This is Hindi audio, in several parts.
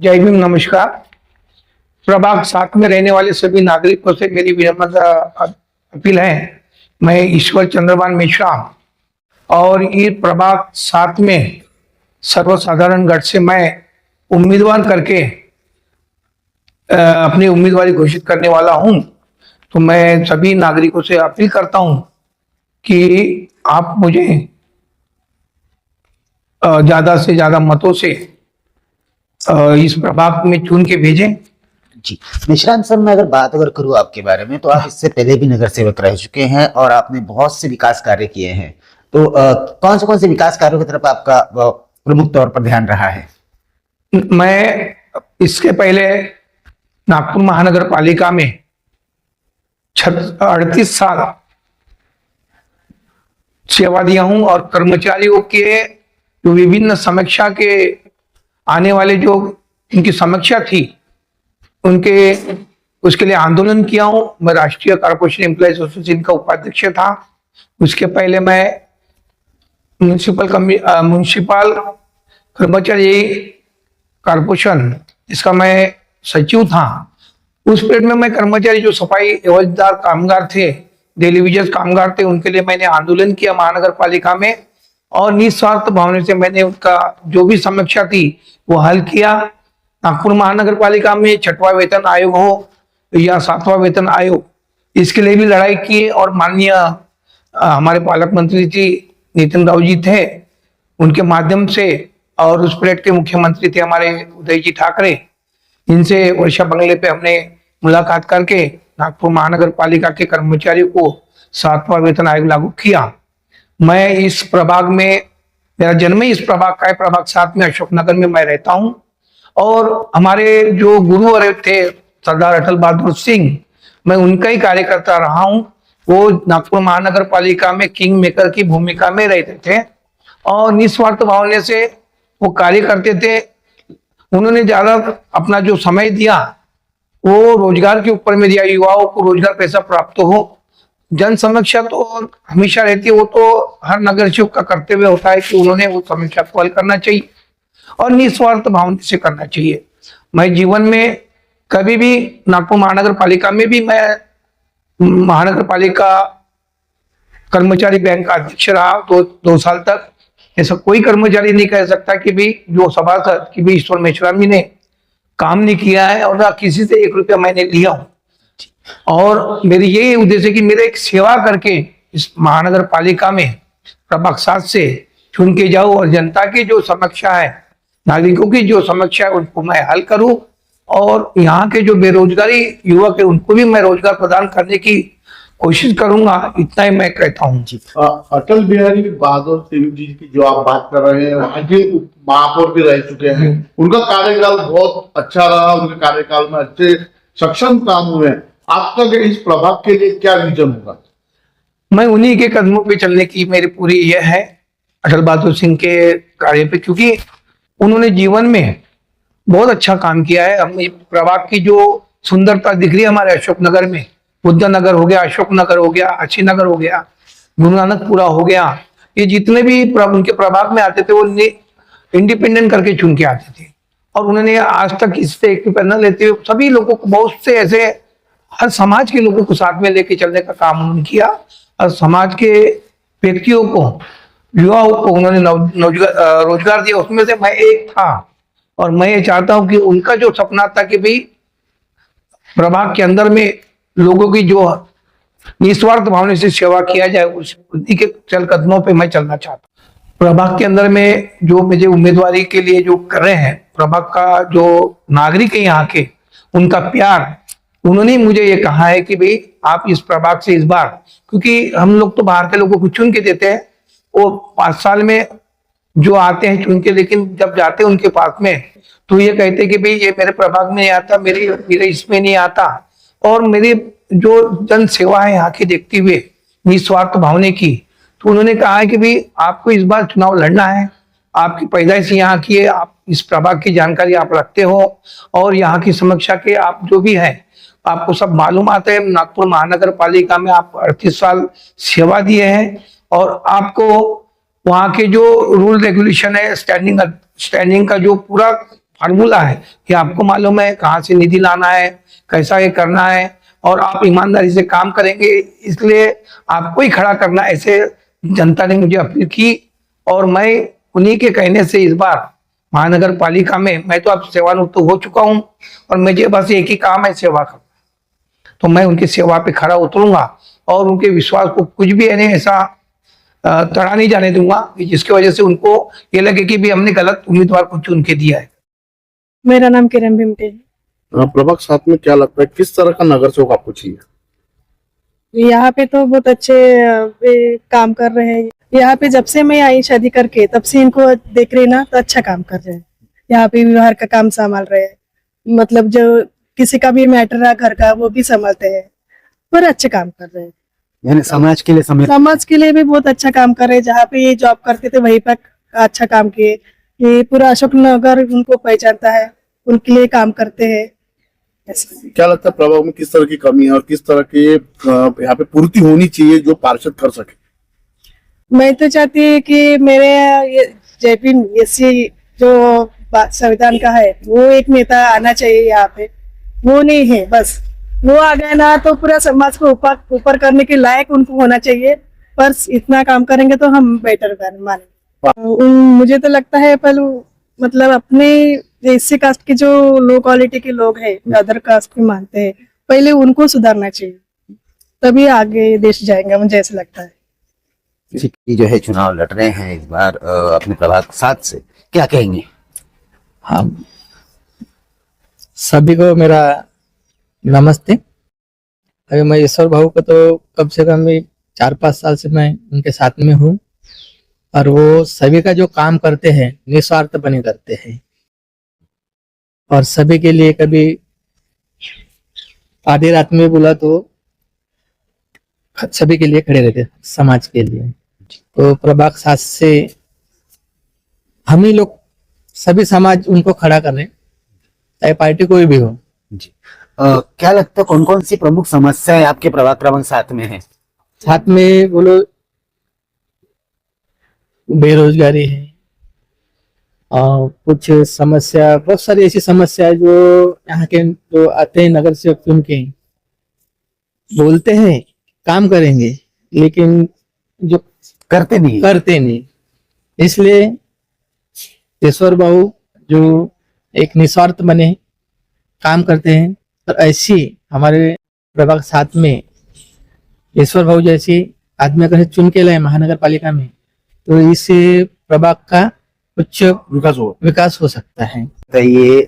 जय भीम, नमस्कार। प्रभाग 7 में रहने वाले सभी नागरिकों से मेरी विनम्र अपील है। मैं ईश्वर चंद्रभान मिश्रा और ये प्रभाग 7 में सर्वसाधारण गढ़ से मैं उम्मीदवार करके अपनी उम्मीदवारी घोषित करने वाला हूं। तो मैं सभी नागरिकों से अपील करता हूं कि आप मुझे ज्यादा से ज्यादा मतों से इस प्रभाग में चुन के भेजें। जी निशांत सर, मैं अगर करूँ आपके बारे में, तो आप इससे पहले भी नगर सेवक रह चुके हैं और आपने बहुत से विकास कार्य किए हैं। तो कौन से विकास कार्यों की तरफ आपका प्रमुख तौर पर ध्यान रहा है? मैं इसके पहले नागपुर महानगर पालिका में 38 साल सेवा दिया हूं और कर्मचारियों के जो विभिन्न समीक्षा के आने वाले जो उनकी समीक्षा थी उनके उसके लिए आंदोलन किया हूं। मैं राष्ट्रीय कॉर्पोरेशन एम्प्लॉयज एसोसिएशन का उपाध्यक्ष था। उसके पहले मैं म्युनिसिपल कर्मचारी कॉर्पोरेशन इसका मैं सचिव था। उस पीरियड में मैं कर्मचारी जो सफाई एवजदार कामगार थे, डेली वेजेस कामगार थे, उनके लिए मैंने आंदोलन किया महानगर पालिका में और निस्वार्थ भावना से मैंने उनका जो भी समीक्षा थी वो हल किया। नागपुर महानगर पालिका में 6वां वेतन आयोग हो या 7वां वेतन आयोग, इसके लिए भी लड़ाई की और माननीय हमारे पालक मंत्री जी नितिन राव जी थे, उनके माध्यम से, और उस पीरियड के मुख्यमंत्री थे हमारे उदय जी ठाकरे, इनसे वर्षा बंगले पे हमने मुलाकात करके नागपुर महानगर पालिका के कर्मचारियों को 7वां वेतन आयोग लागू किया। मैं इस प्रभाग में, मेरा जन्म ही इस प्रभाग का है, प्रभाग 7 में अशोकनगर में मैं रहता हूं। और हमारे जो गुरु थे सरदार अटल बहादुर सिंह, मैं उनका ही कार्यकर्ता रहा हूं। वो नागपुर महानगर पालिका में किंग मेकर की भूमिका में रहते थे और निस्वार्थ भावना से वो कार्य करते थे। उन्होंने ज्यादा अपना जो समय दिया वो रोजगार के ऊपर में दिया, युवाओं को रोजगार कैसा प्राप्त हो। जन समीक्षा तो हमेशा रहती है, वो तो हर नगर सेवक का कर्तव्य होता है कि उन्होंने वो समीक्षा को हल करना चाहिए और निस्वार्थ भावना से करना चाहिए। मैं जीवन में कभी भी नागपुर महानगर पालिका में भी मैं महानगर पालिका कर्मचारी बैंक का अध्यक्ष रहा तो 2 साल तक। ऐसा कोई कर्मचारी नहीं कह सकता कि भी जो सभासद कि भी ईश्वर मेश्राम जी ने काम नहीं किया है और ना किसी से 1 रुपया मैंने लिया हूं। और मेरी यही उद्देश्य है कि मेरे एक सेवा करके इस महानगर पालिका में प्रभाग 7 से चुन के जाऊं और जनता की जो समस्या है, नागरिकों की जो समस्या है, उनको मैं हल करूं और यहाँ के जो बेरोजगारी युवक है उनको भी मैं रोजगार प्रदान करने की कोशिश करूंगा। इतना ही मैं कहता हूँ जी। अटल बिहारी बहादुर सिंह जी की जो आप बात कर रहे हैं, वहाँ के महापौर भी रह चुके हैं, उनका कार्यकाल बहुत अच्छा रहा, उनके कार्यकाल में अच्छे सक्षम काम हुए। आपका इस प्रभाग के लिए क्या विजन होगा? मैं उन्हीं के कदमों पे चलने की मेरी पूरी यह है, अटल बहादुर सिंह के कार्य पे, क्योंकि उन्होंने जीवन में बहुत अच्छा काम किया है। हम प्रभाग की जो सुंदरता दिख रही है हमारे अशोकनगर में, बुद्ध नगर हो गया, अशोक नगर हो गया, अच्छी नगर हो गया, गुरु नानकपुरा हो गया, ये जितने भी उनके प्रभाग में आते थे वो इंडिपेंडेंट करके चुन के आते थे और उन्होंने आज तक इससे 1 रुपया न लेते हुए सभी लोगों को, बहुत से ऐसे हर समाज के लोगों को साथ में लेके चलने का काम उन्होंने किया और समाज के व्यक्तियों को, युवाओं को उन्होंने रोजगार दिया। उसमें से मैं एक था और मैं ये चाहता हूं कि उनका जो सपना था कि भाई प्रभाग के अंदर में लोगों की जो निस्वार्थ भावना से सेवा किया जाए, उसी के चल कदमों पे मैं चलना चाहता हूँ। प्रभाग के अंदर में जो मुझे उम्मीदवारी के लिए जो कर रहे हैं, प्रभाग का जो नागरिक है यहाँ के, उनका प्यार, उन्होंने मुझे ये कहा है कि भाई आप इस प्रभाग से इस बार, क्योंकि हम लोग तो बाहर के लोगों को चुन के देते हैं, वो 5 साल में जो आते हैं चुन के, लेकिन जब जाते हैं उनके पास में तो ये कहते हैं कि भाई ये मेरे प्रभाग में नहीं आता, मेरे इसमें नहीं आता। और मेरी जो जन सेवा है यहाँ की देखते हुए निस्वार्थ भावना की, तो उन्होंने कहा है कि भाई आपको इस बार चुनाव लड़ना है, आपकी पैदाइश यहाँ की है, आप इस प्रभाग की जानकारी आप रखते हो और यहाँ की समीक्षा के आप जो भी है आपको सब मालूम आता है। नागपुर महानगर पालिका में आप 38 साल सेवा दिए हैं और आपको वहाँ के जो रूल रेगुलेशन है, स्टैंडिंग का जो पूरा फार्मूला है कि आपको मालूम है कहाँ से निधि लाना है, कैसा ये करना है, और आप ईमानदारी से काम करेंगे, इसलिए आपको ही खड़ा करना, ऐसे जनता ने मुझे अपील की। और मैं उन्हीं के कहने से इस बार महानगर पालिका में, मैं तो अब सेवानिवृत्त हो चुका हूँ और मुझे बस एक ही काम है, सेवा करना। तो मैं उनकी सेवा पे खड़ा उतरूंगा और उनके विश्वास को कुछ भी यानी ऐसा तड़ा नहीं जाने दूंगा कि जिसकी वजह से उनको ये लगे कि भी हमने गलत उम्मीदवार को चुन के दिया है। मेरा नाम किरण भिमटे है। प्रभाग 7 में क्या लगता है किस तरह का नगर सेवक आपको चाहिए? यहाँ पे तो बहुत अच्छे काम कर रहे हैं। यहाँ पे जब से मैं आई शादी करके तब से इनको देख रही ना, तो अच्छा काम कर रहे हैं। यहाँ पे व्यवहार का काम संभाल रहे हैं, मतलब जो किसी का भी मैटर रहा घर का वो भी संभालते हैं, पर अच्छे काम कर रहे हैं। यानी समाज के लिए समाज के लिए भी बहुत अच्छा काम कर रहे हैं। जहाँ पे ये जॉब करते थे वहीं पर अच्छा काम किए। ये पूरा अशोक नगर उनको पहचानता है, उनके लिए काम करते हैं। ऐसा क्या लगता है प्रभाग में किस तरह की कमी है और किस तरह की यहाँ पे पूर्ति होनी चाहिए जो पार्षद कर सके? मैं तो चाहती हूँ कि मेरे ये जेपी एससी जो संविधान का है वो एक नेता आना चाहिए यहाँ पे। वो नहीं है, बस वो आ गए ना तो पूरा समाज को ऊपर करने के लायक उनको होना चाहिए। पर इतना काम करेंगे तो हम बेटर माने। मुझे तो लगता है पर मतलब अपने एससी कास्ट के जो लो क्वालिटी के लोग हैं, अदर कास्ट के मानते हैं, पहले उनको सुधारना चाहिए, तभी आगे देश जाएगा, मुझे ऐसा लगता है। ये जो है चुनाव लड़ रहे हैं इस बार अपने प्रभाग 7 से, क्या कहेंगे? हाँ, सभी को मेरा नमस्ते। अभी मैं ईश्वर भाऊ को तो कम से कम 4-5 साल से मैं उनके साथ में हूँ, और वो सभी का जो काम करते हैं निस्वार्थ बने करते हैं, और सभी के लिए कभी आधी रात में बोला तो सभी के लिए खड़े रहते हैं, समाज के लिए। तो प्रभाग 7 से हम ही लोग सभी समाज उनको खड़ा कर रहे हैं, चाहे पार्टी कोई भी हो। जी क्या लगता है कौन कौन सी प्रमुख समस्याएं आपके प्रभाग क्रमांक 7 में है? साथ में बोलो बेरोजगारी है, और कुछ समस्या, बहुत सारी ऐसी समस्या है जो यहाँ के जो आते हैं नगर सेवक चुन के बोलते हैं काम करेंगे, लेकिन जो करते नहीं। इसलिए ईश्वर बाबू जो एक निस्वार्थ बने काम करते हैं, और ऐसी हमारे प्रभाग 7 में ईश्वर बाबू जैसी आदमी अगर चुन के लाए महानगर पालिका में, तो इससे प्रभाग का उच्च विकास हो सकता है। तो ये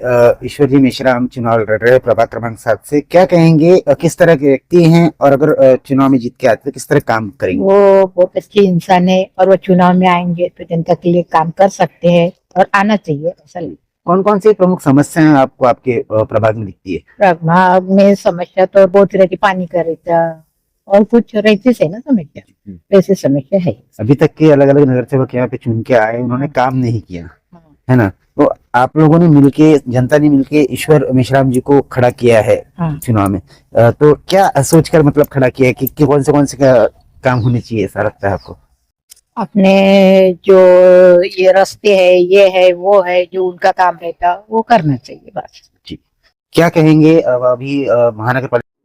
ईश्वर जी मेश्राम चुनाव लड़ रहे हैं प्रभाग क्रमांक 7 से, क्या कहेंगे किस तरह के व्यक्ति हैं, और अगर चुनाव में जीत के आते तो किस तरह काम करेंगे? वो बहुत अच्छे इंसान है, और वो चुनाव में आएंगे तो जनता के लिए काम कर सकते हैं, और आना चाहिए। ऐसा कौन कौन सी प्रमुख समस्याएं आपको आपके प्रभाग में दिखती है? प्रभाग में समस्या तो बहुत रहती, पानी का रहता और कुछ रहती है ना समस्या, वैसे समस्या है। अभी तक के अलग अलग नगर सेवक यहाँ पे चुन के आए, उन्होंने काम नहीं किया है ना, तो आप लोगों ने मिलके, जनता ने मिलके ईश्वर मेश्राम जी को खड़ा किया है चुनाव में, तो क्या सोचकर मतलब खड़ा किया है कि कौन से काम होने चाहिए, ऐसा लगता है आपको? अपने जो ये रास्ते है, ये है, वो है, जो उनका काम रहता वो करना चाहिए बस। जी क्या कहेंगे अभी महानगर पालिका